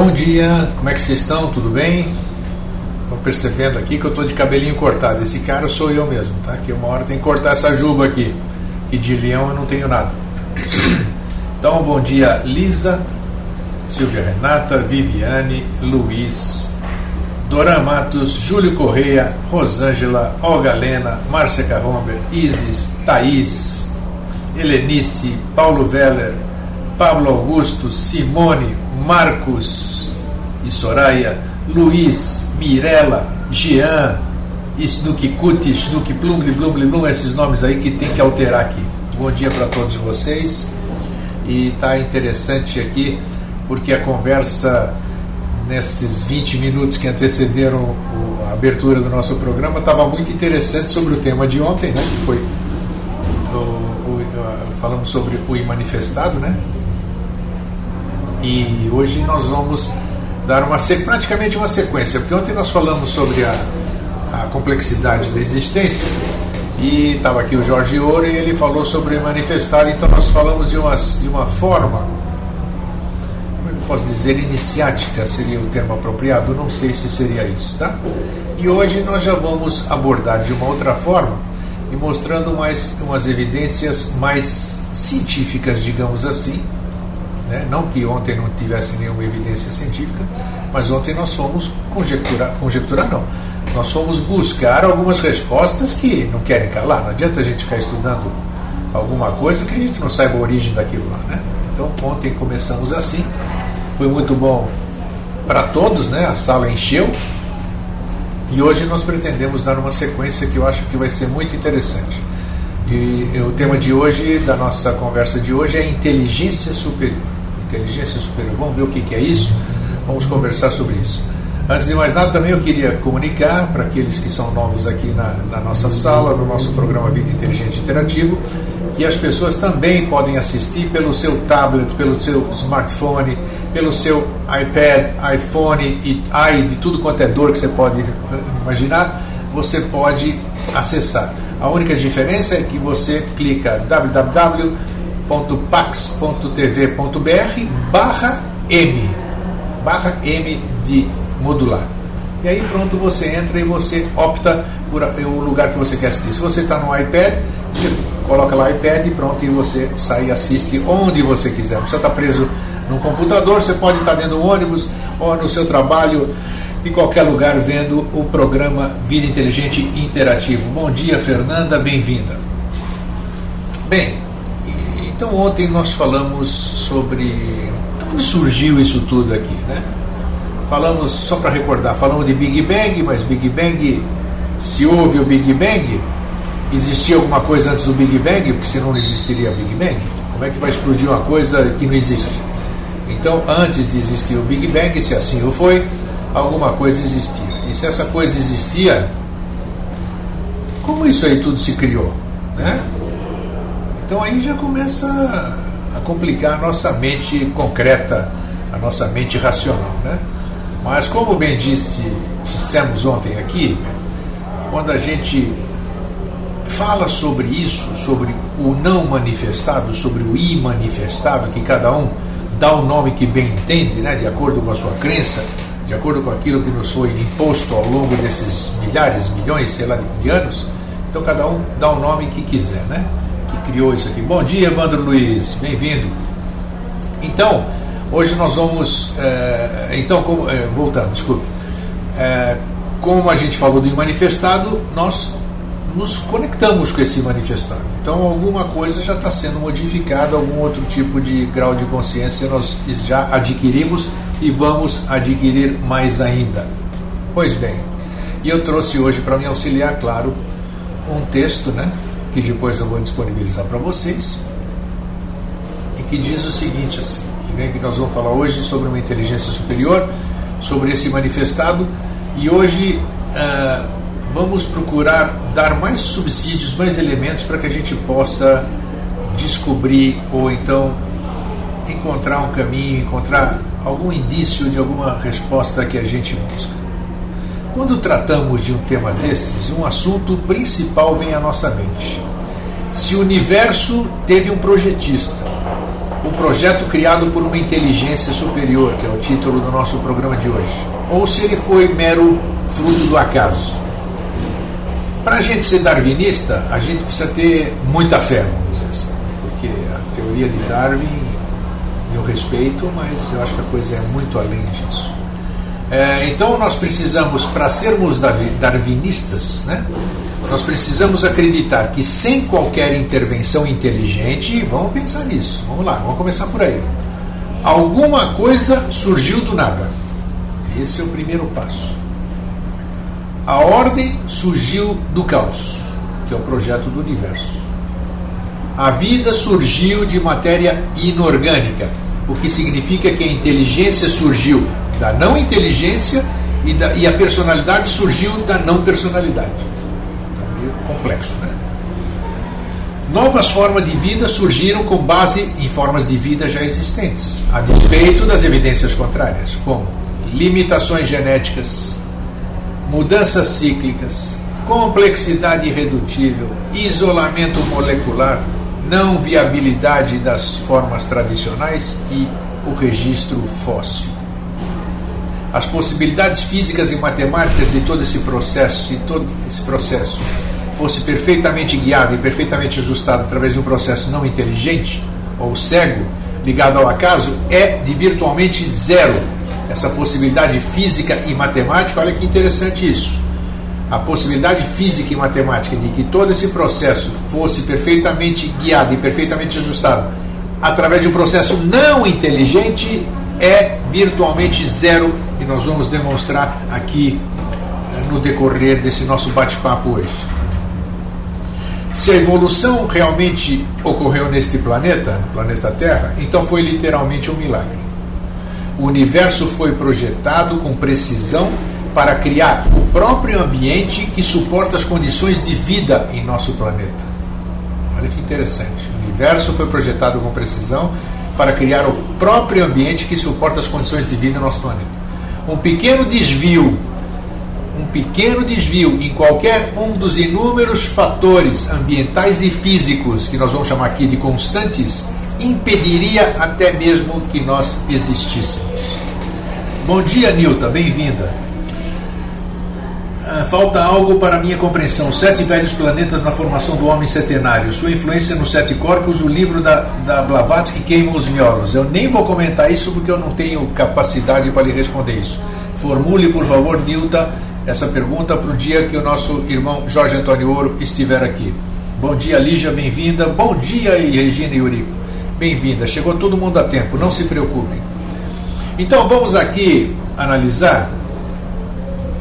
Bom dia, como é que vocês estão? Tudo bem? Estão percebendo aqui que eu estou de cabelinho cortado. Esse cara sou eu mesmo, tá? Que uma hora tem que cortar essa juba aqui. E de leão eu não tenho nada. Então, bom dia, Lisa, Silvia Renata, Viviane, Luiz, Doran Matos, Júlio Correia, Rosângela, Olga Lena, Márcia Carromber, Isis, Thaís, Helenice, Paulo Veller, Pablo Augusto, Simone, Marcos e Soraya, Luiz, Mirella, Jean, Snook Cuti, Snook Plum, Blum, esses nomes aí que tem que alterar aqui. Bom dia para todos vocês. E tá interessante aqui porque a conversa nesses 20 minutos que antecederam a abertura do nosso programa estava muito interessante sobre o tema de ontem, né? Que foi falamos sobre o imanifestado, né? E hoje nós vamos dar praticamente uma sequência, porque ontem nós falamos sobre a complexidade da existência e estava aqui o Jorge Ouro e ele falou sobre o manifestado. Então nós falamos de uma forma, como é que eu posso dizer, iniciática seria o termo apropriado, não sei se seria isso, tá? E hoje nós já vamos abordar de uma outra forma e mostrando umas evidências mais científicas, digamos assim, né? Não que ontem não tivesse nenhuma evidência científica, mas ontem nós fomos conjecturar não, nós fomos buscar algumas respostas que não querem calar. Não adianta a gente ficar estudando alguma coisa que a gente não saiba a origem daquilo lá, né? Então ontem começamos assim, foi muito bom para todos, né? A sala encheu e hoje nós pretendemos dar uma sequência que eu acho que vai ser muito interessante. E o tema de hoje, da nossa conversa de hoje, é inteligência superior. Inteligência superior, vamos ver o que é isso? Vamos conversar sobre isso. Antes de mais nada, também eu queria comunicar para aqueles que são novos aqui na nossa sala, no nosso programa Vida Inteligente Interativo, que as pessoas também podem assistir pelo seu tablet, pelo seu smartphone, pelo seu iPad, iPhone e de tudo quanto é dor que você pode imaginar, você pode acessar. A única diferença é que você clica www.pax.tv.br/M de modular. E aí pronto, você entra e você opta por o lugar que você quer assistir. Se você está no iPad, você coloca lá o iPad e pronto, e você sai e assiste onde você quiser. Não precisa estar preso no computador, você pode estar dentro do ônibus ou no seu trabalho, em qualquer lugar, vendo o programa Vida Inteligente Interativo. Bom dia, Fernanda, bem-vinda. Bem, então ontem nós falamos sobre onde surgiu isso tudo aqui, né? Falamos, só para recordar, falamos de Big Bang, mas Big Bang, se houve o Big Bang, existia alguma coisa antes do Big Bang, porque senão não existiria Big Bang. Como é que vai explodir uma coisa que não existe? Então, antes de existir o Big Bang, se assim o foi, alguma coisa existia. E se essa coisa existia, como isso aí tudo se criou, né? Então aí já começa a complicar a nossa mente concreta, a nossa mente racional, né? Mas como bem dissemos ontem aqui, quando a gente fala sobre isso, sobre o não manifestado, sobre o imanifestado, que cada um dá o nome que bem entende, né? De acordo com a sua crença, de acordo com aquilo que nos foi imposto ao longo desses milhares, milhões, sei lá, de anos. Então cada um dá o nome que quiser, né? Que criou isso aqui. Bom dia, Evandro Luiz, bem-vindo. Então, hoje nós vamos... voltando, desculpe. Como a gente falou do imanifestado, nós nos conectamos com esse manifestado. Então alguma coisa já está sendo modificada, algum outro tipo de grau de consciência nós já adquirimos e vamos adquirir mais ainda. Pois bem, e eu trouxe hoje para me auxiliar, claro, um texto, né, que depois eu vou disponibilizar para vocês, e que diz o seguinte, assim, que nós vamos falar hoje sobre uma inteligência superior, sobre esse manifestado, e hoje vamos procurar dar mais subsídios, mais elementos para que a gente possa descobrir ou então encontrar um caminho, encontrar algum indício de alguma resposta que a gente busca. Quando tratamos de um tema desses, um assunto principal vem à nossa mente. Se o universo teve um projetista, um projeto criado por uma inteligência superior, que é o título do nosso programa de hoje, ou se ele foi mero fruto do acaso. Para a gente ser darwinista, a gente precisa ter muita fé, vamos dizer assim, porque a teoria de Darwin eu respeito, mas eu acho que a coisa é muito além disso. Então nós precisamos, para sermos darwinistas, né, nós precisamos acreditar que sem qualquer intervenção inteligente, vamos pensar nisso, vamos lá, vamos começar por aí. Alguma coisa surgiu do nada. Esse é o primeiro passo. A ordem surgiu do caos, que é o projeto do universo. A vida surgiu de matéria inorgânica, o que significa que a inteligência surgiu da não inteligência e a personalidade surgiu da não personalidade. Então é meio complexo, né? Novas formas de vida surgiram com base em formas de vida já existentes, a despeito das evidências contrárias, como limitações genéticas, mudanças cíclicas, complexidade irredutível, isolamento molecular, não viabilidade das formas tradicionais e o registro fóssil. As possibilidades físicas e matemáticas de todo esse processo, se todo esse processo fosse perfeitamente guiado e perfeitamente ajustado através de um processo não inteligente ou cego, ligado ao acaso, é de virtualmente zero. Essa possibilidade física e matemática, olha que interessante isso. A possibilidade física e matemática de que todo esse processo fosse perfeitamente guiado e perfeitamente ajustado através de um processo não inteligente é virtualmente zero, e nós vamos demonstrar aqui no decorrer desse nosso bate-papo hoje. Se a evolução realmente ocorreu neste planeta Terra, então foi literalmente um milagre. O universo foi projetado com precisão para criar o próprio ambiente que suporta as condições de vida em nosso planeta. Olha que interessante. O universo foi projetado com precisão para criar o próprio ambiente que suporta as condições de vida no nosso planeta. Um pequeno desvio em qualquer um dos inúmeros fatores ambientais e físicos, que nós vamos chamar aqui de constantes, impediria até mesmo que nós existíssemos. Bom dia, Nilta, bem-vinda. Falta algo para minha compreensão. 7 velhos planetas na formação do homem setenário. Sua influência nos 7 corpos, o livro da Blavatsky queima os miolos. Eu nem vou comentar isso porque eu não tenho capacidade para lhe responder isso. Formule, por favor, Nilta, essa pergunta para o dia que o nosso irmão Jorge Antônio Ouro estiver aqui. Bom dia, Lígia, bem-vinda. Bom dia, Regina e Eurico. Bem-vinda. Chegou todo mundo a tempo, não se preocupem. Então, vamos aqui analisar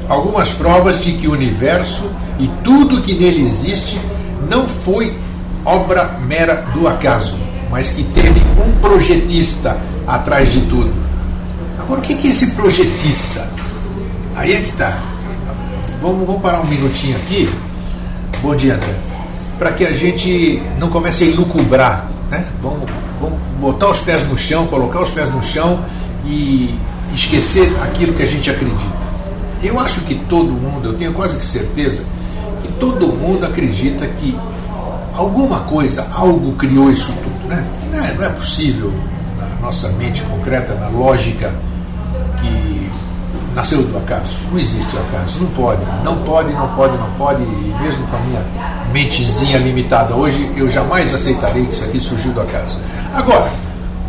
algumas provas de que o universo e tudo que nele existe não foi obra mera do acaso, mas que teve um projetista atrás de tudo. Agora, o que é esse projetista? Aí é que está. Vamos parar um minutinho aqui. Bom dia, André. Para que a gente não comece a elucubrar, né? Vamos botar os pés no chão, colocar os pés no chão e esquecer aquilo que a gente acredita. Eu acho que todo mundo, eu tenho quase que certeza, que todo mundo acredita que alguma coisa, algo criou isso tudo, né? Não é possível, na nossa mente concreta, na lógica, que nasceu do acaso. Não existe o acaso, não pode, e mesmo com a minha mentezinha limitada hoje, eu jamais aceitarei que isso aqui surgiu do acaso. Agora,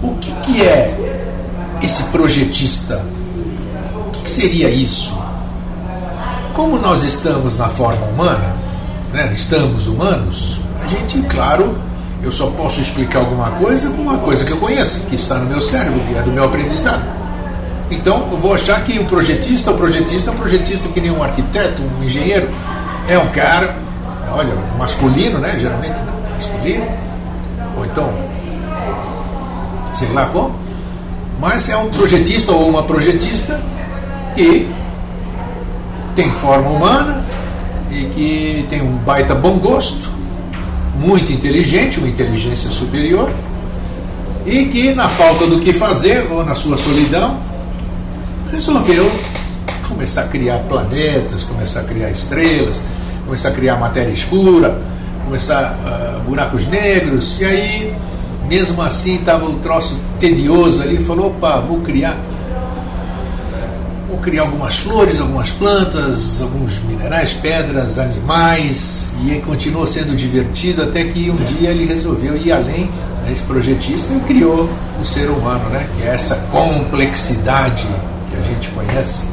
o que é esse projetista? O que seria isso? Como nós estamos na forma humana, né, estamos humanos, a gente, claro, eu só posso explicar alguma coisa com uma coisa que eu conheço, que está no meu cérebro, que é do meu aprendizado. Então, eu vou achar que o projetista que nem um arquiteto, um engenheiro, é um cara, olha, masculino, né, geralmente masculino, ou então, sei lá como, mas é um projetista ou uma projetista que tem forma humana e que tem um baita bom gosto, muito inteligente, uma inteligência superior, e que na falta do que fazer ou na sua solidão resolveu começar a criar planetas, começar a criar estrelas, começar a criar matéria escura, começar buracos negros, e aí mesmo assim estava um troço tedioso ali, falou, opa, vou criar algumas flores, algumas plantas, alguns minerais, pedras, animais, e aí continuou sendo divertido até que um dia ele resolveu ir além, né, esse projetista, e criou o ser humano, né, que é essa complexidade que a gente conhece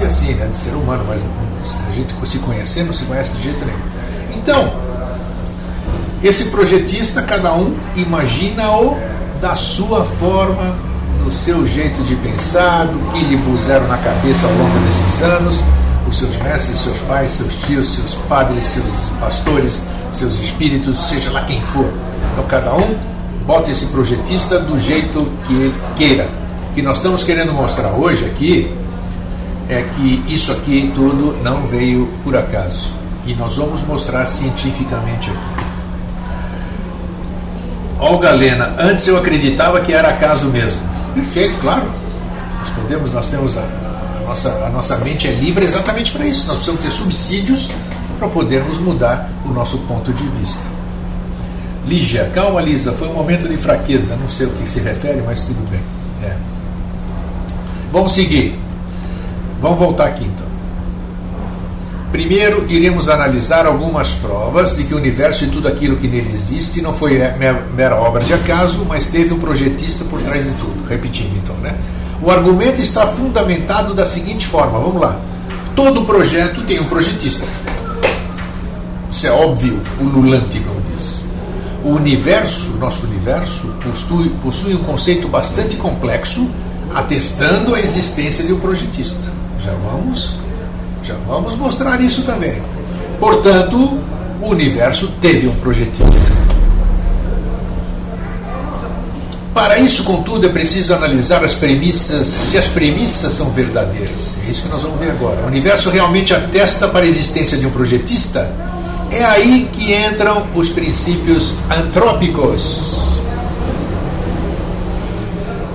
assim, né, de ser humano, mas a gente se conhecer não se conhece de jeito nenhum. Então, esse projetista, cada um imagina-o da sua forma, do seu jeito de pensar, do que lhe puseram na cabeça ao longo desses anos, os seus mestres, seus pais, seus tios, seus padres, seus pastores, seus espíritos, seja lá quem for. Então cada um bota esse projetista do jeito que ele queira. O que nós estamos querendo mostrar hoje aqui é que isso aqui tudo não veio por acaso. E nós vamos mostrar cientificamente aqui. Olga Lena, antes eu acreditava que era acaso mesmo. Perfeito, claro. Nós temos a nossa mente é livre exatamente para isso. Nós precisamos ter subsídios para podermos mudar o nosso ponto de vista. Lígia, calma Lisa, foi um momento de fraqueza, não sei o que se refere, mas tudo bem. Vamos seguir. Vamos voltar aqui então. Primeiro, iremos analisar algumas provas de que o universo e tudo aquilo que nele existe não foi mera obra de acaso, mas teve um projetista por trás de tudo. Repetindo então, né? O argumento está fundamentado da seguinte forma, vamos lá. Todo projeto tem um projetista. Isso é óbvio, ululante, como diz. O universo, nosso universo, possui um conceito bastante complexo, atestando a existência de um projetista. Já vamos mostrar isso também. Portanto, o universo teve um projetista. Para isso, contudo, é preciso analisar as premissas, se as premissas são verdadeiras. É isso que nós vamos ver agora. O universo realmente atesta para a existência de um projetista? É aí que entram os princípios antrópicos.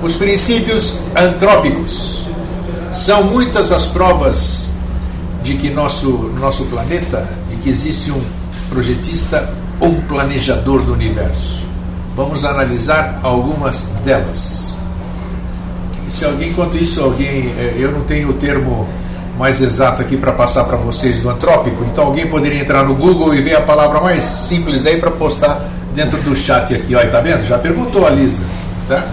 Os princípios antrópicos. São muitas as provas de que nosso planeta, de que existe um projetista ou um planejador do universo. Vamos analisar algumas delas. Se alguém, enquanto isso, eu não tenho o termo mais exato aqui para passar para vocês do antrópico, então alguém poderia entrar no Google e ver a palavra mais simples aí para postar dentro do chat aqui. Olha, tá vendo? Já perguntou a Lisa, tá?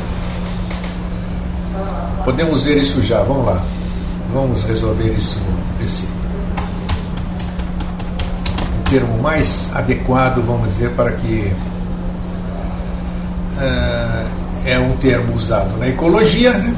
Podemos ver isso já, vamos lá. Vamos resolver isso, esse termo mais adequado, vamos dizer, para que é um termo usado na ecologia, né?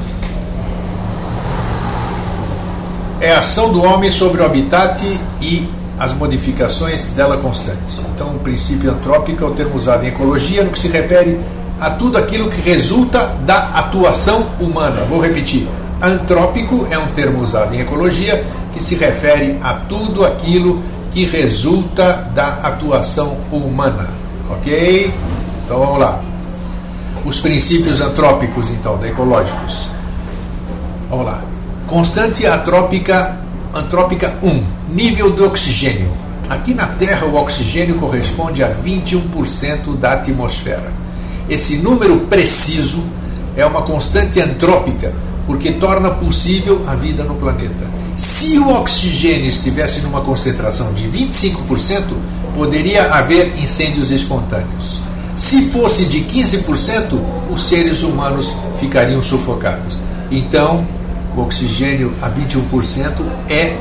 É a ação do homem sobre o habitat e as modificações dela constantes. Então, o princípio antrópico é o termo usado em ecologia no que se refere a tudo aquilo que resulta da atuação humana. Vou repetir. Antrópico é um termo usado em ecologia que se refere a tudo aquilo que resulta da atuação humana. Ok? Então vamos lá. Os princípios antrópicos, então, ecológicos. Vamos lá. Constante antrópica 1. Nível de oxigênio. Aqui na Terra, o oxigênio corresponde a 21% da atmosfera. Esse número preciso é uma constante antrópica, porque torna possível a vida no planeta. Se o oxigênio estivesse numa concentração de 25%, poderia haver incêndios espontâneos. Se fosse de 15%, os seres humanos ficariam sufocados. Então, o oxigênio a 21% é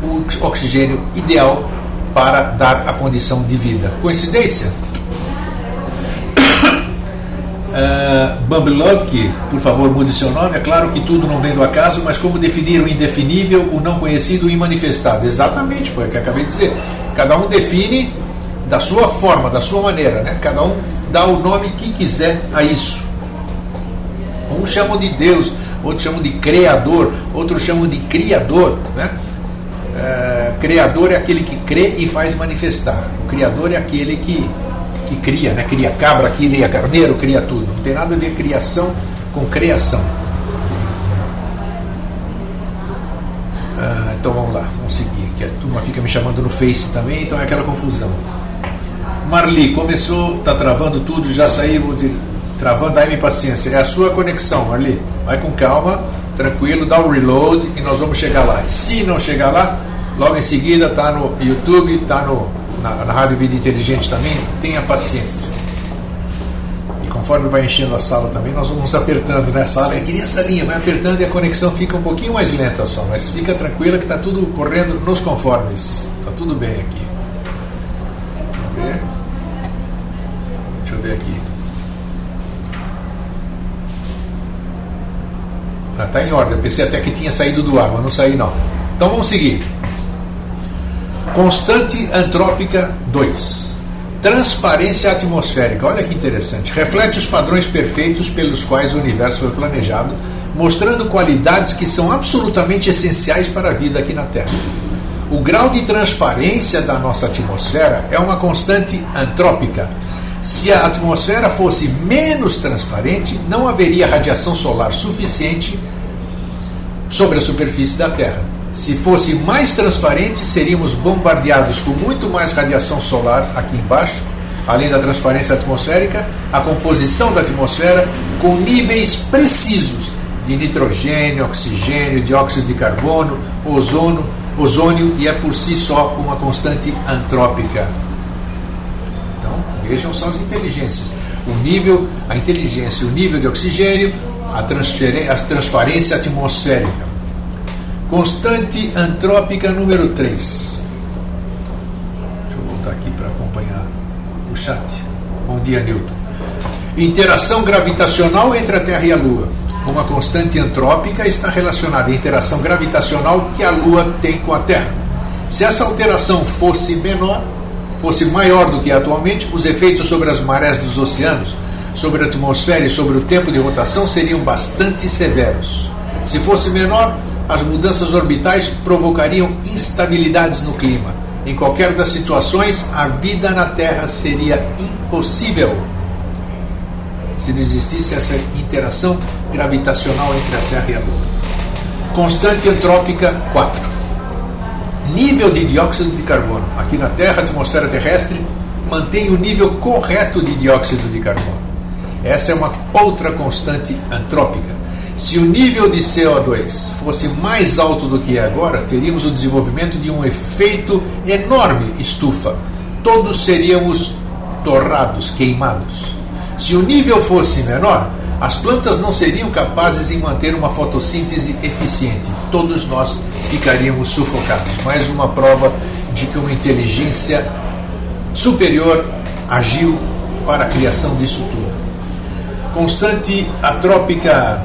o oxigênio ideal para dar a condição de vida. Coincidência? Bumblebee, por favor, mude seu nome. É claro que tudo não vem do acaso, mas como definir o indefinível, o não conhecido, o imanifestado? Exatamente, foi o que eu acabei de dizer. Cada um define da sua forma, da sua maneira, né? Cada um dá o nome que quiser a isso. Uns chamam de Deus, outros chamam de Criador, outros chamam de Criador, né? Criador é aquele que crê e faz manifestar. O Criador é aquele que cria, né? Cria cabra, cria carneiro, cria tudo. Não tem nada a ver criação com criação. Então vamos lá, vamos seguir, que a turma fica me chamando no Face também, então é aquela confusão. Marli, começou, tá travando tudo, já saí, travando, aí me paciência. É a sua conexão, Marli. Vai com calma, tranquilo, dá o reload e nós vamos chegar lá. Se não chegar lá, logo em seguida tá no YouTube, tá na Rádio Vida Inteligente também, tenha paciência. E conforme vai enchendo a sala também, nós vamos apertando, né? A sala é que nem essa linha, vai apertando e a conexão fica um pouquinho mais lenta só, mas fica tranquila que tá tudo correndo nos conformes. Tá tudo bem aqui. Vamos ver. Deixa eu ver aqui. Tá em ordem, eu pensei até que tinha saído do ar, mas não saí não. Então vamos seguir. Constante antrópica 2. Transparência atmosférica. Olha que interessante. Reflete os padrões perfeitos pelos quais o universo foi planejado, mostrando qualidades que são absolutamente essenciais para a vida aqui na Terra. O grau de transparência da nossa atmosfera é uma constante antrópica. Se a atmosfera fosse menos transparente, não haveria radiação solar suficiente sobre a superfície da Terra. Se fosse mais transparente, seríamos bombardeados com muito mais radiação solar aqui embaixo, além da transparência atmosférica, a composição da atmosfera com níveis precisos de nitrogênio, oxigênio, dióxido de carbono, ozônio, e é por si só uma constante antrópica. Então, vejam só as inteligências. A inteligência, o nível de oxigênio, a transparência atmosférica. Constante antrópica número 3. Deixa eu voltar aqui para acompanhar o chat. Bom dia, Newton. Interação gravitacional entre a Terra e a Lua. Uma constante antrópica está relacionada à interação gravitacional que a Lua tem com a Terra. Se essa alteração fosse maior do que atualmente, os efeitos sobre as marés dos oceanos, sobre a atmosfera e sobre o tempo de rotação seriam bastante severos. Se fosse menor, as mudanças orbitais provocariam instabilidades no clima. Em qualquer das situações, a vida na Terra seria impossível se não existisse essa interação gravitacional entre a Terra e a Lua. Constante antrópica 4. Nível de dióxido de carbono. Aqui na Terra, a atmosfera terrestre mantém o nível correto de dióxido de carbono. Essa é uma outra constante antrópica. Se o nível de CO2 fosse mais alto do que é agora, teríamos o desenvolvimento de um efeito enorme estufa. Todos seríamos torrados, queimados. Se o nível fosse menor, as plantas não seriam capazes de manter uma fotossíntese eficiente. Todos nós ficaríamos sufocados. Mais uma prova de que uma inteligência superior agiu para a criação disso tudo. Constante antrópica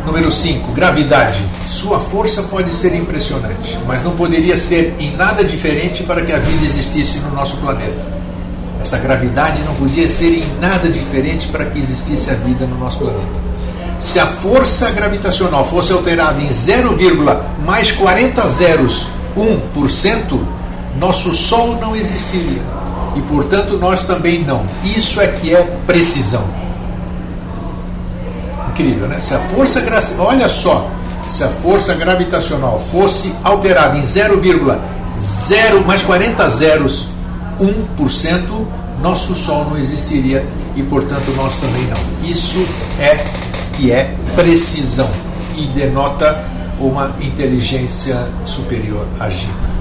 número 5, gravidade. Sua força pode ser impressionante, mas não poderia ser em nada diferente para que a vida existisse no nosso planeta. Essa gravidade não podia ser em nada diferente para que existisse a vida no nosso planeta. Se a força gravitacional fosse alterada em 0, mais 40 zeros, 1%, nosso Sol não existiria. E, portanto, nós também não. Isso é que é precisão. Incrível, né? Se a força, olha só, se a força gravitacional fosse alterada em 0, mais 40 zeros, 1%, nosso Sol não existiria e, portanto, nós também não. Isso é que é precisão e denota uma inteligência superior agindo.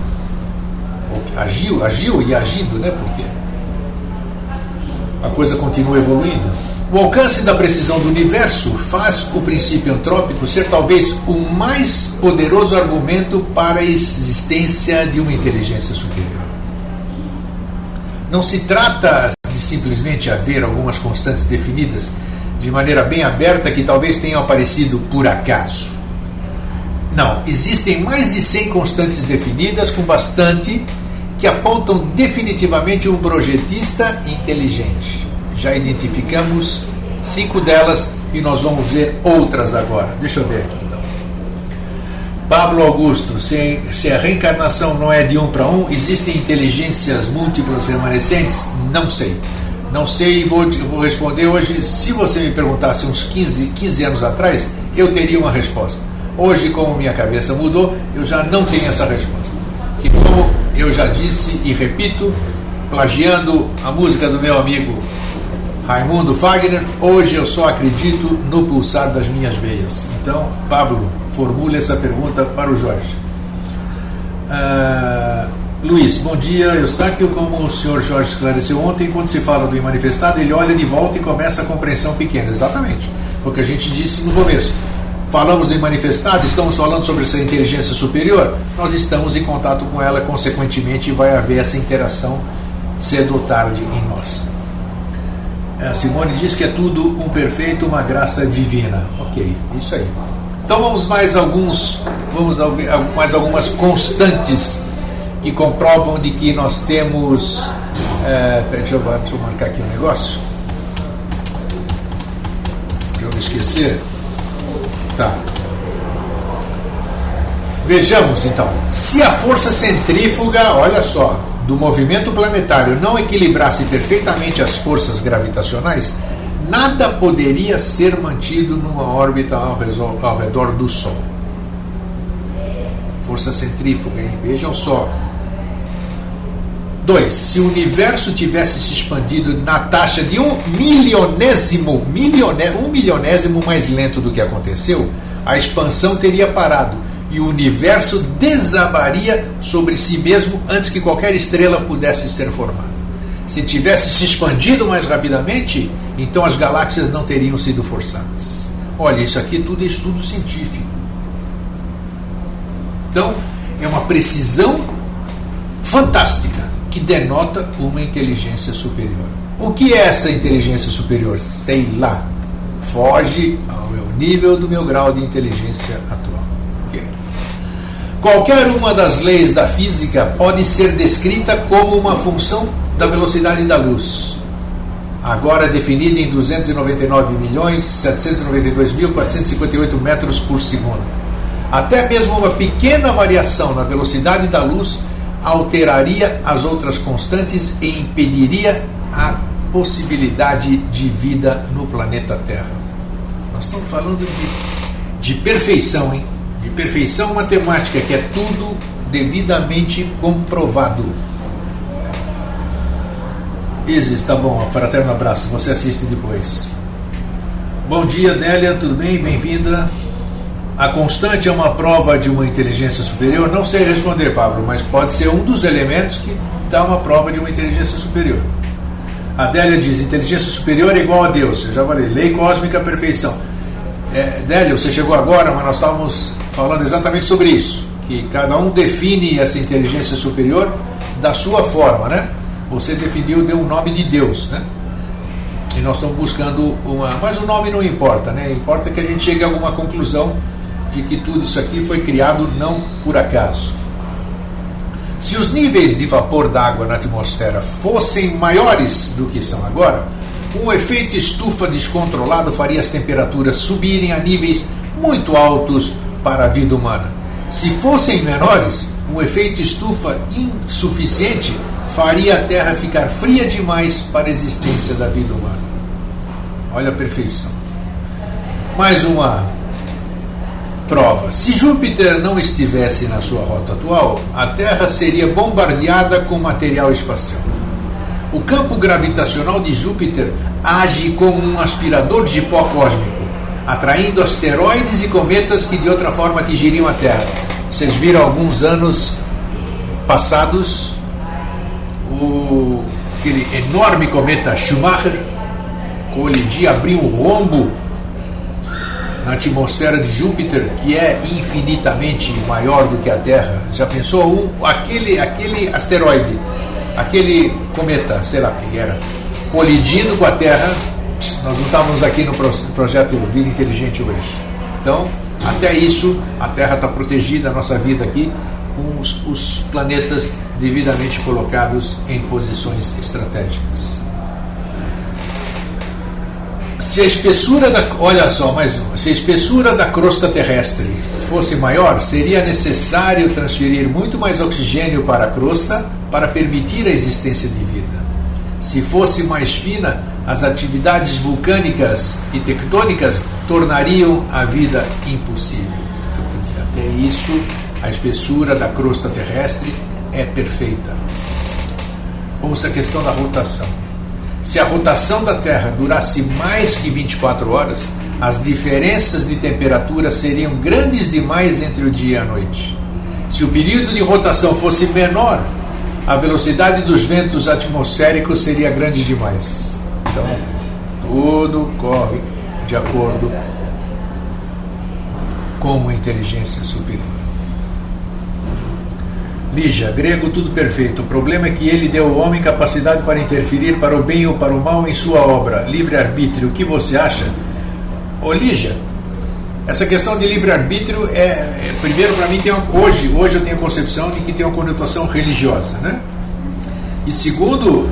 Agiu e agindo, né? Porque a coisa continua evoluindo. O alcance da precisão do universo faz o princípio antrópico ser talvez o mais poderoso argumento para a existência de uma inteligência superior. Não se trata de simplesmente haver algumas constantes definidas de maneira bem aberta que talvez tenham aparecido por acaso. Não, existem mais de 100 constantes definidas com bastante que apontam definitivamente um projetista inteligente. Já identificamos 5 delas e nós vamos ver outras agora. Deixa eu ver aqui então. Pablo Augusto, se a reencarnação não é de 1 para 1, existem inteligências múltiplas remanescentes? Não sei. Não sei e vou responder hoje. Se você me perguntasse uns 15 anos atrás, eu teria uma resposta. Hoje, como minha cabeça mudou, eu já não tenho essa resposta. E como eu já disse e repito, plagiando a música do meu amigo Raimundo Fagner, hoje eu só acredito no pulsar das minhas veias. Então, Pablo, formule essa pergunta para o Jorge. Luiz, bom dia, Eustáquio. Como o senhor Jorge esclareceu ontem, quando se fala do imanifestado, ele olha de volta e começa a compreensão pequena. Exatamente, foi o que a gente disse no começo. Falamos do imanifestado, estamos falando sobre essa inteligência superior, nós estamos em contato com ela, consequentemente vai haver essa interação cedo ou tarde em nós. A Simone diz que é tudo um perfeito, uma graça divina. Ok, isso aí. Então vamos mais algumas constantes que comprovam de que nós temos... deixa eu marcar aqui um negócio, para eu não esquecer. Tá. Vejamos então. Se a força centrífuga, olha só, do movimento planetário não equilibrasse perfeitamente as forças gravitacionais, nada poderia ser mantido numa órbita ao redor do Sol. Força centrífuga, hein? Vejam só. 2. Se o universo tivesse se expandido na taxa de um milionésimo mais lento do que aconteceu, a expansão teria parado e o universo desabaria sobre si mesmo antes que qualquer estrela pudesse ser formada. Se tivesse se expandido mais rapidamente, então as galáxias não teriam sido forçadas. Olha, isso aqui tudo é estudo científico. Então, é uma precisão fantástica que denota uma inteligência superior. O que é essa inteligência superior? Sei lá. Foge ao meu nível do meu grau de inteligência atual. Okay. Qualquer uma das leis da física pode ser descrita como uma função da velocidade da luz, agora definida em 299.792.458 metros por segundo. Até mesmo uma pequena variação na velocidade da luz alteraria as outras constantes e impediria a possibilidade de vida no planeta Terra. Nós estamos falando de perfeição, hein? De perfeição matemática, que é tudo devidamente comprovado. Isis, tá bom, fraterno abraço, você assiste depois. Bom dia, Délia, tudo bem? Bem-vinda. A constante é uma prova de uma inteligência superior? Não sei responder, Pablo, mas pode ser um dos elementos que dá uma prova de uma inteligência superior. A Délia diz, inteligência superior é igual a Deus. Eu já falei, lei cósmica, perfeição. Délia, você chegou agora, mas nós estávamos falando exatamente sobre isso, que cada um define essa inteligência superior da sua forma, né? Você definiu, deu um nome de Deus, né? E nós estamos buscando mas o nome não importa, né? Importa que a gente chegue a alguma conclusão de que tudo isso aqui foi criado não por acaso. Se os níveis de vapor d'água na atmosfera fossem maiores do que são agora, um efeito estufa descontrolado faria as temperaturas subirem a níveis muito altos para a vida humana. Se fossem menores, um efeito estufa insuficiente faria a Terra ficar fria demais para a existência da vida humana. Olha a perfeição. Mais uma prova. Se Júpiter não estivesse na sua rota atual, a Terra seria bombardeada com material espacial. O campo gravitacional de Júpiter age como um aspirador de pó cósmico, atraindo asteroides e cometas que de outra forma atingiriam a Terra. Vocês viram alguns anos passados aquele enorme cometa Schumacher colidir, abriu um rombo na atmosfera de Júpiter, que é infinitamente maior do que a Terra. Já pensou? Aquele asteroide, aquele cometa, sei lá o que era, colidindo com a Terra. Nós não estávamos aqui no projeto Vida Inteligente hoje. Então, até isso, a Terra está protegida, a nossa vida aqui, com os planetas devidamente colocados em posições estratégicas. Se a espessura se a espessura da crosta terrestre fosse maior, seria necessário transferir muito mais oxigênio para a crosta para permitir a existência de vida. Se fosse mais fina, as atividades vulcânicas e tectônicas tornariam a vida impossível. Então, quer dizer, até isso, a espessura da crosta terrestre é perfeita. Ouça a questão da rotação. Se a rotação da Terra durasse mais que 24 horas, as diferenças de temperatura seriam grandes demais entre o dia e a noite. Se o período de rotação fosse menor, a velocidade dos ventos atmosféricos seria grande demais. Então, tudo corre de acordo com uma inteligência superior. Lígia, grego, tudo perfeito. O problema é que ele deu ao homem capacidade para interferir para o bem ou para o mal em sua obra. Livre-arbítrio, o que você acha? Ô Lígia, essa questão de livre-arbítrio primeiro, para mim, hoje eu tenho a concepção de que tem uma conotação religiosa, né? E segundo,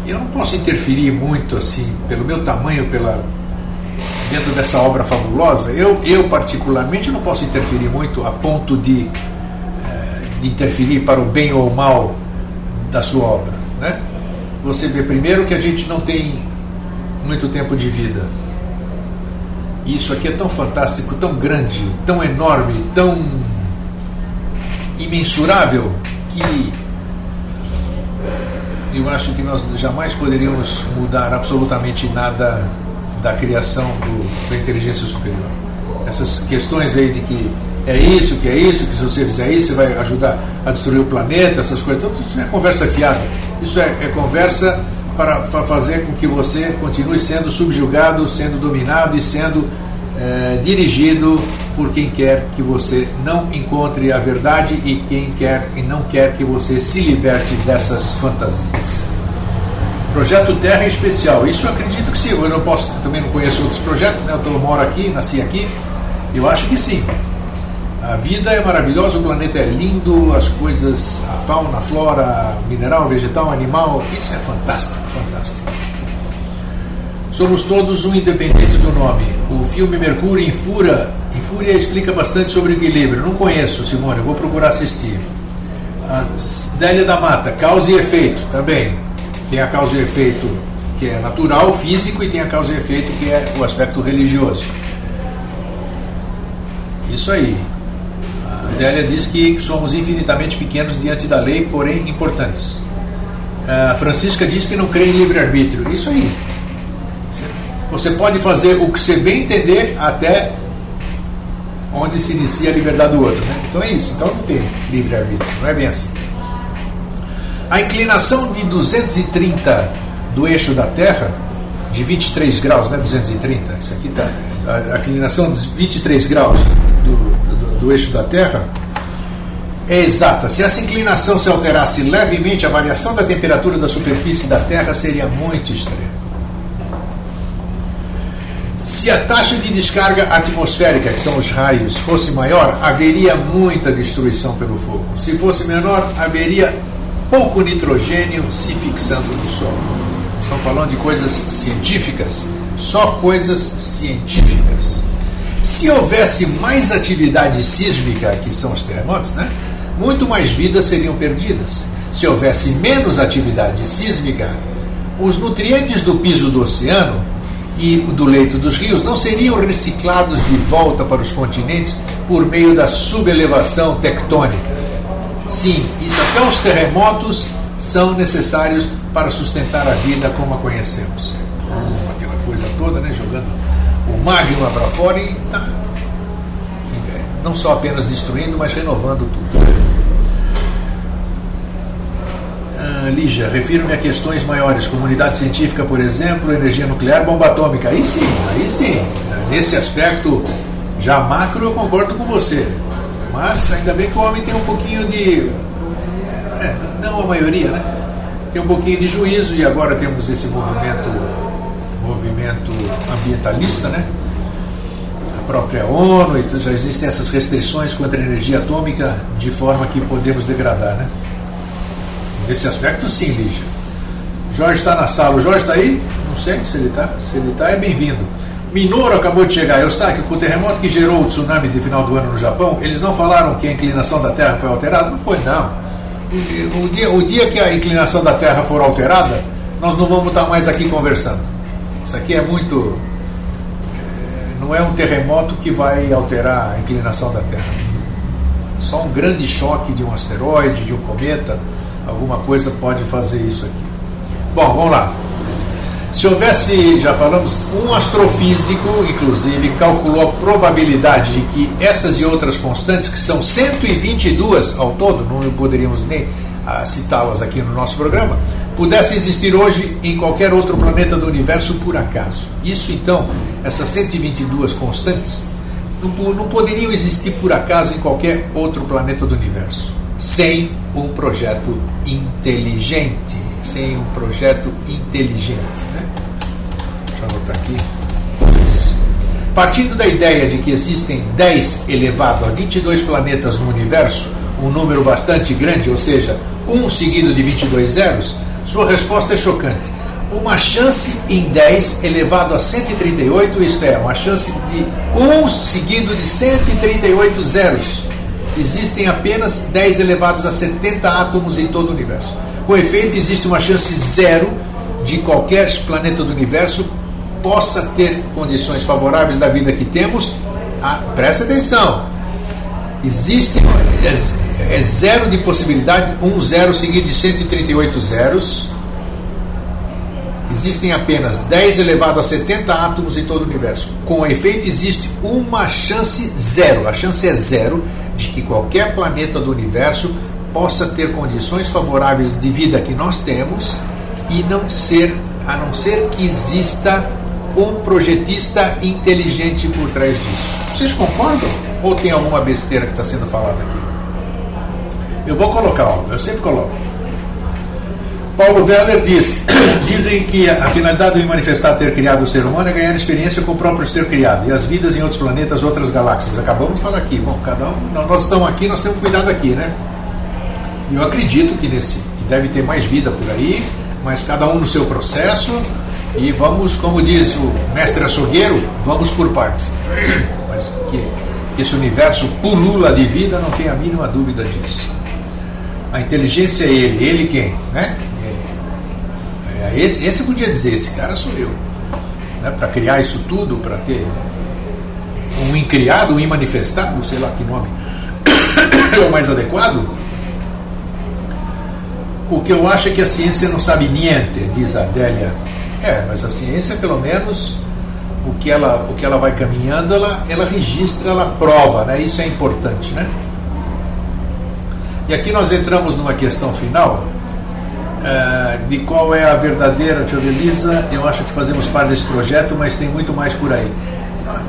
eu não posso interferir muito assim, pelo meu tamanho, dentro dessa obra fabulosa. Eu particularmente não posso interferir muito a ponto de interferir para o bem ou o mal da sua obra, né? Você vê primeiro que a gente não tem muito tempo de vida. E isso aqui é tão fantástico, tão grande, tão enorme, tão imensurável, que eu acho que nós jamais poderíamos mudar absolutamente nada da criação da inteligência superior. Essas questões aí de que é isso, que se você fizer isso, você vai ajudar a destruir o planeta, essas coisas, tudo isso é conversa fiada. Isso é conversa para fazer com que você continue sendo subjugado, sendo dominado e sendo dirigido por quem quer que você não encontre a verdade e quem quer e não quer que você se liberte dessas fantasias. Projeto Terra em especial, isso eu acredito que sim. Eu também não conheço outros projetos, né? Eu moro aqui, nasci aqui, eu acho que sim. A vida é maravilhosa, o planeta é lindo, as coisas, a fauna, a flora, mineral, vegetal, animal, isso é fantástico, fantástico. Somos todos um independente do nome. O filme Mercúrio em Fúria explica bastante sobre o equilíbrio. Não conheço, Simone, eu vou procurar assistir. A Délia da Mata, causa e efeito, também. Tem a causa e efeito que é natural, físico, e tem a causa e efeito que é o aspecto religioso. Isso aí. A Délia diz que somos infinitamente pequenos diante da lei, porém importantes. A Francisca diz que não crê em livre-arbítrio. Isso aí. Você pode fazer o que você bem entender até onde se inicia a liberdade do outro, né? Então é isso. Então não tem livre-arbítrio. Não é bem assim. A inclinação de 230 do eixo da Terra, de 23 graus, né? 230. Isso aqui tá. A inclinação de 23 graus do eixo da Terra é exata. Se essa inclinação se alterasse levemente, a variação da temperatura da superfície da Terra seria muito extrema. Se a taxa de descarga atmosférica, que são os raios, fosse maior, haveria muita destruição pelo fogo. Se fosse menor, haveria pouco nitrogênio se fixando no solo. Estão falando de coisas científicas, só coisas científicas. Se houvesse mais atividade sísmica, que são os terremotos, né? Muito mais vidas seriam perdidas. Se houvesse menos atividade sísmica, os nutrientes do piso do oceano e do leito dos rios não seriam reciclados de volta para os continentes por meio da subelevação tectônica. Sim, isso até os terremotos são necessários para sustentar a vida como a conhecemos. Aquela coisa toda, né, jogando o magma para fora e tá, não só apenas destruindo, mas renovando tudo. Lígia, refiro-me a questões maiores, comunidade científica, por exemplo, energia nuclear, bomba atômica. Aí sim. Nesse aspecto já macro eu concordo com você. Mas ainda bem que o homem tem um pouquinho de... não a maioria, né? Tem um pouquinho de juízo, e agora temos esse movimento ambientalista, né? A própria ONU, então já existem essas restrições contra a energia atômica, de forma que podemos degradar, né? Nesse aspecto, sim, Lígia. Jorge está na sala. O Jorge está aí? Não sei se ele está. Se ele está, é bem-vindo. Minoro acabou de chegar. Eustáquio, com o terremoto que gerou o tsunami de final do ano no Japão, eles não falaram que a inclinação da Terra foi alterada? Não foi, não. O dia que a inclinação da Terra for alterada, nós não vamos estar mais aqui conversando. Isso aqui é muito... não é um terremoto que vai alterar a inclinação da Terra. Só um grande choque de um asteroide, de um cometa, alguma coisa pode fazer isso aqui. Bom, vamos lá. Se houvesse, já falamos, um astrofísico, inclusive, calculou a probabilidade de que essas e outras constantes, que são 122 ao todo, não poderíamos nem citá-las aqui no nosso programa, pudessem existir hoje em qualquer outro planeta do universo por acaso. Isso, então, essas 122 constantes, não poderiam existir por acaso em qualquer outro planeta do universo, sem um projeto inteligente. Sem um projeto inteligente, né? Deixa eu anotar aqui. Isso. Partindo da ideia de que existem 10 elevado a 22 planetas no universo, um número bastante grande, ou seja, 1 seguido de 22 zeros, sua resposta é chocante. Uma chance em 10 elevado a 138, isto é, uma chance de 1 seguido de 138 zeros. Existem apenas 10 elevados a 70 átomos em todo o universo. Com efeito, existe uma chance zero de qualquer planeta do universo possa ter condições favoráveis da vida que temos. Presta atenção. Existe zero de possibilidade, 1 zero seguido de 138 zeros. Existem apenas 10 elevado a 70 átomos em todo o universo. Com efeito, existe uma chance zero. A chance é zero de que qualquer planeta do universo possa ter condições favoráveis de vida que nós temos e a não ser que exista um projetista inteligente por trás disso. Vocês concordam? Ou tem alguma besteira que está sendo falada aqui? Eu vou colocar, eu sempre coloco. Paulo Weller dizem que a finalidade do manifestar ter criado o ser humano é ganhar experiência com o próprio ser criado, e as vidas em outros planetas, outras galáxias. Acabamos de falar aqui. Bom, cada um, nós estamos aqui, nós temos cuidado aqui, né? Eu acredito que deve ter mais vida por aí, mas cada um no seu processo, e vamos, como diz o mestre açougueiro, vamos por partes. Mas que esse universo pulula de vida, não tem a mínima dúvida disso. A inteligência é ele quem? Né? Ele. Esse podia dizer, esse cara sou eu. Né? Para criar isso tudo, para ter um incriado, um imanifestado, sei lá que nome é o mais adequado. O que eu acho é que a ciência não sabe niente, diz a Adélia. Mas a ciência, pelo menos, o que ela vai caminhando, ela registra, ela prova, né? Isso é importante, né? E aqui nós entramos numa questão final, de qual é a verdadeira, Tia Elisa. Eu acho que fazemos parte desse projeto, mas tem muito mais por aí.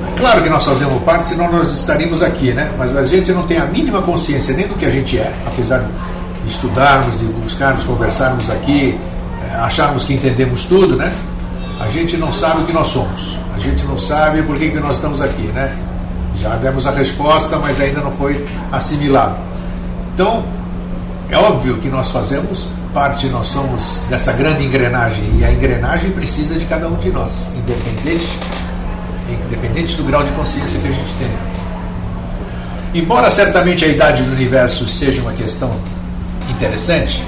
É claro que nós fazemos parte, senão nós estaríamos aqui, né? Mas a gente não tem a mínima consciência nem do que a gente é, apesar de estudarmos, de buscarmos, conversarmos aqui, acharmos que entendemos tudo, né? A gente não sabe o que nós somos, a gente não sabe por que nós estamos aqui, né? Já demos a resposta, mas ainda não foi assimilado. Então, é óbvio que nós fazemos parte, nós somos dessa grande engrenagem, e a engrenagem precisa de cada um de nós, independente do grau de consciência que a gente tem. Embora certamente a idade do universo seja uma questão interessante,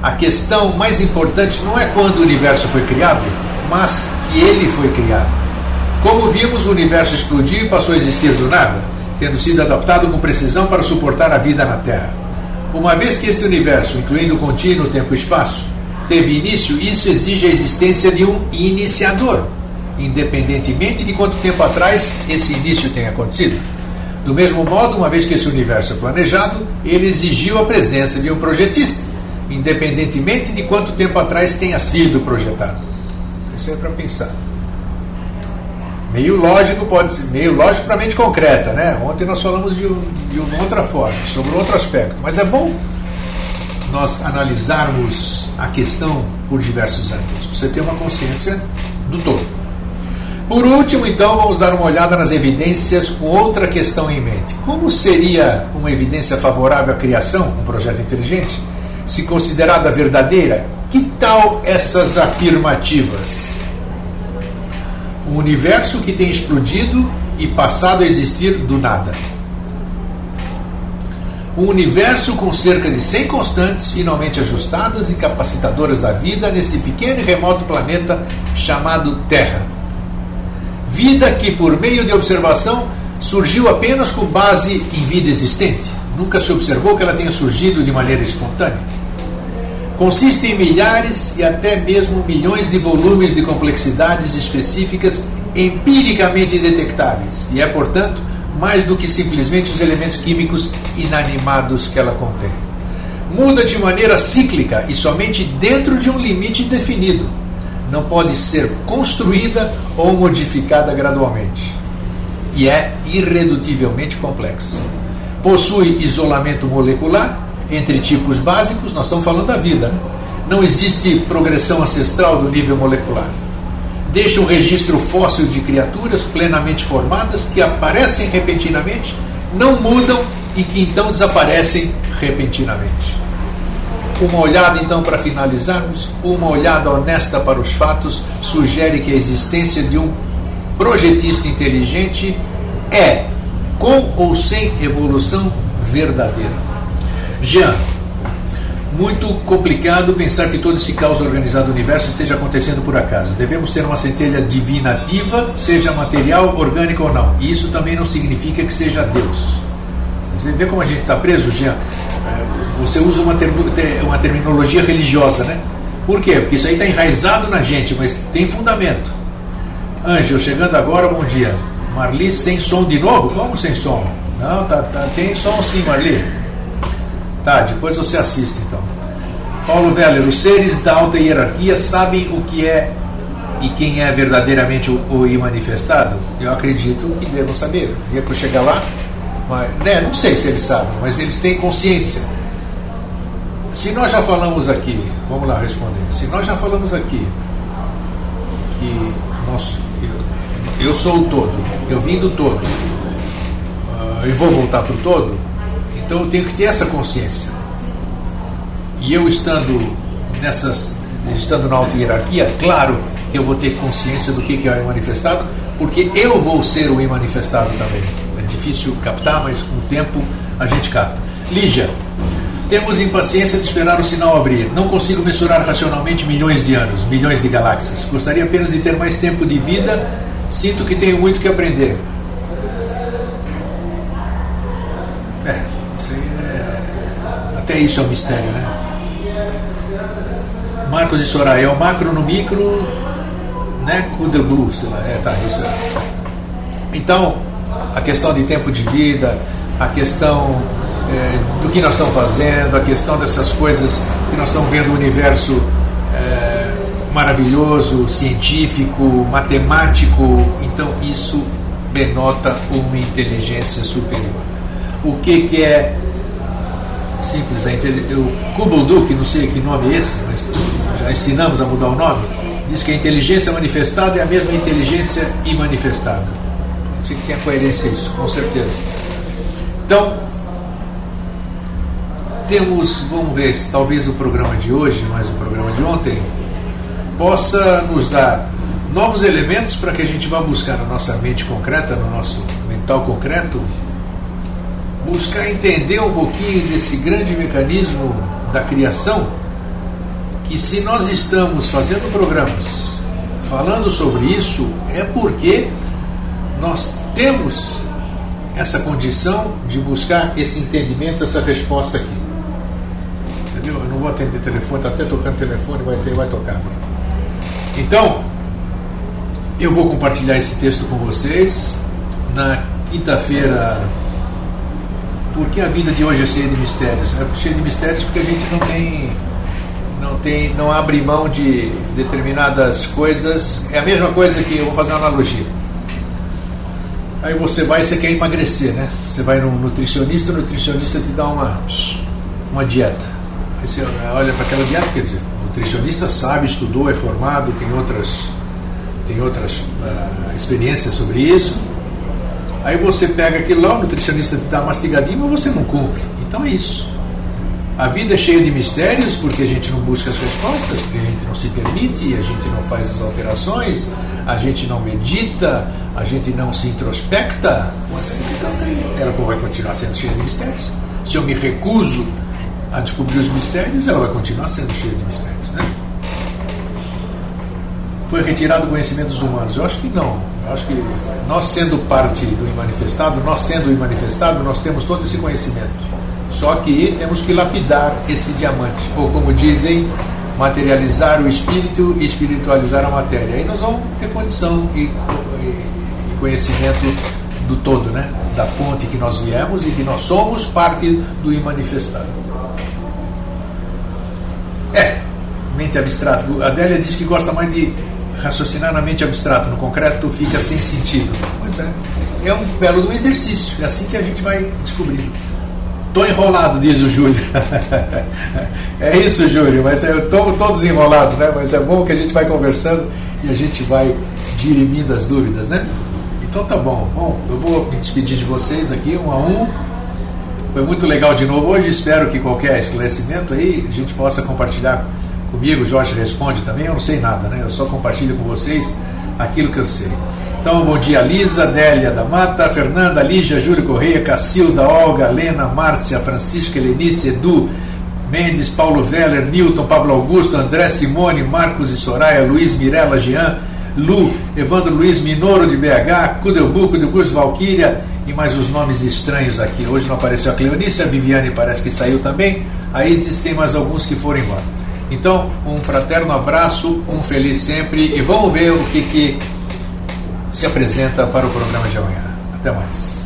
a questão mais importante não é quando o universo foi criado, mas que ele foi criado. Como vimos, o universo explodiu e passou a existir do nada, tendo sido adaptado com precisão para suportar a vida na Terra. Uma vez que esse universo, incluindo o contínuo tempo e espaço, teve início, isso exige a existência de um iniciador, independentemente de quanto tempo atrás esse início tenha acontecido. Do mesmo modo, uma vez que esse universo é planejado, ele exigiu a presença de um projetista, independentemente de quanto tempo atrás tenha sido projetado. Isso é para pensar. Meio lógico para a mente concreta, né? Ontem nós falamos de uma outra forma, sobre outro aspecto, mas é bom nós analisarmos a questão por diversos ângulos, para você ter uma consciência do todo. Por último, então, vamos dar uma olhada nas evidências com outra questão em mente. Como seria uma evidência favorável à criação, um projeto inteligente, se considerada verdadeira? Que tal essas afirmativas? Um universo que tem explodido e passado a existir do nada. Um universo com cerca de 100 constantes finalmente ajustadas e capacitadoras da vida nesse pequeno e remoto planeta chamado Terra. Vida que, por meio de observação, surgiu apenas com base em vida existente. Nunca se observou que ela tenha surgido de maneira espontânea. Consiste em milhares e até mesmo milhões de volumes de complexidades específicas empiricamente detectáveis e é, portanto, mais do que simplesmente os elementos químicos inanimados que ela contém. Muda de maneira cíclica e somente dentro de um limite definido. Não pode ser construída ou modificada gradualmente. E é irredutivelmente complexa. Possui isolamento molecular entre tipos básicos, nós estamos falando da vida, né? Não existe progressão ancestral do nível molecular. Deixa um registro fóssil de criaturas plenamente formadas que aparecem repentinamente, não mudam e que então desaparecem repentinamente. Uma olhada então para finalizarmos, uma olhada honesta para os fatos sugere que a existência de um projetista inteligente é, com ou sem evolução, verdadeira. Jean, muito complicado pensar que todo esse caos organizado do universo esteja acontecendo por acaso. Devemos ter uma centelha divina ativa, seja material, orgânica ou não. E isso também não significa que seja Deus. Você vê como a gente está preso, Jean? Você usa uma terminologia religiosa, né? Por quê? Porque isso aí está enraizado na gente, mas tem fundamento. Ângelo, chegando agora, bom dia. Marli, sem som de novo? Como sem som? Não, tem som sim, Marli. Tá, depois você assiste então. Paulo Veller, os seres da alta hierarquia sabem o que é e quem é verdadeiramente o imanifestado? Eu acredito que devam saber. Ia para chegar lá, mas, né, não sei se eles sabem, mas eles têm consciência. Se nós já falamos aqui, vamos lá responder. Se nós já falamos aqui que eu sou o todo, eu vim do todo, e vou voltar para o todo, então eu tenho que ter essa consciência. E eu estando na alta hierarquia, claro que eu vou ter consciência do que é o imanifestado, porque eu vou ser o imanifestado também. É difícil captar, mas com o tempo a gente capta. Lígia, temos impaciência de esperar o sinal abrir. Não consigo mensurar racionalmente milhões de anos, milhões de galáxias. Gostaria apenas de ter mais tempo de vida. Sinto que tenho muito que aprender. Até isso é um mistério, né? Marcos de Soraya, é o macro no micro, né? Kudelbu, sei lá, isso. Então, a questão de tempo de vida, a questão do que nós estamos fazendo, a questão dessas coisas que nós estamos vendo o universo maravilhoso, científico, matemático, então isso denota uma inteligência superior. O que é simples? O Kubundu, que não sei que nome é esse, mas já ensinamos a mudar o nome, diz que a inteligência manifestada é a mesma inteligência imanifestada. Não sei que tem a coerência isso, com certeza. Então, vamos ver, talvez o programa de hoje, mais o programa de ontem, possa nos dar novos elementos para que a gente vá buscar na nossa mente concreta, no nosso mental concreto, buscar entender um pouquinho desse grande mecanismo da criação, que se nós estamos fazendo programas falando sobre isso, é porque nós temos essa condição de buscar esse entendimento, essa resposta aqui. Entendeu? Eu não vou atender telefone, está até tocando telefone, vai tocar. Então, eu vou compartilhar esse texto com vocês na quinta-feira. Porque a vida de hoje é cheia de mistérios? É cheia de mistérios porque a gente não abre mão de determinadas coisas. É a mesma coisa que, eu vou fazer uma analogia. Aí você quer emagrecer, né? Você vai num nutricionista, o nutricionista te dá uma dieta. Aí você olha para aquela dieta, quer dizer, o nutricionista sabe, estudou, é formado, tem outras experiências sobre isso. Aí você pega aquilo lá, o nutricionista te dá mastigadinho, mas você não cumpre. Então é isso. A vida é cheia de mistérios porque a gente não busca as respostas, porque a gente não se permite, a gente não faz as alterações, a gente não medita, a gente não se introspecta. Mas ela vai continuar sendo cheia de mistérios. Se eu me recuso a descobrir os mistérios, ela vai continuar sendo cheia de mistérios, né? Foi retirado o conhecimento dos humanos? Eu acho que não. Eu acho que nós sendo parte do imanifestado, nós temos todo esse conhecimento. Só que temos que lapidar esse diamante, ou como dizem, materializar o espírito e espiritualizar a matéria. Aí nós vamos ter condição e conhecimento do todo, né? Da fonte que nós viemos e que nós somos parte do imanifestado. Mente abstrata. A Adélia diz que gosta mais de raciocinar na mente abstrata, no concreto fica sem sentido. Pois é um belo exercício, é assim que a gente vai descobrindo. Estou enrolado, diz o Júlio. É isso, Júlio, mas eu estou todos enrolados, né? Mas é bom que a gente vai conversando e a gente vai dirimindo as dúvidas, né? Então tá bom. Bom, eu vou me despedir de vocês aqui, um a um. Foi muito legal de novo hoje, espero que qualquer esclarecimento aí a gente possa compartilhar comigo. O Jorge responde também, eu não sei nada, né? Eu só compartilho com vocês aquilo que eu sei. Então, bom dia, Lisa, Délia da Mata, Fernanda, Lígia, Júlio Correia, Cacilda, Olga, Lena, Márcia, Francisca, Helenice, Edu, Mendes, Paulo Veller, Newton, Pablo Augusto, André, Simone, Marcos e Soraya, Luiz, Mirella, Jean, Lu, Evandro Luiz, Minoro de BH, Cudelbu, Valquíria e mais os nomes estranhos aqui. Hoje não apareceu a Cleonice, a Viviane parece que saiu também, a Isis tem mais alguns que foram embora. Então, um fraterno abraço, um feliz sempre e vamos ver o que se apresenta para o programa de amanhã. Até mais.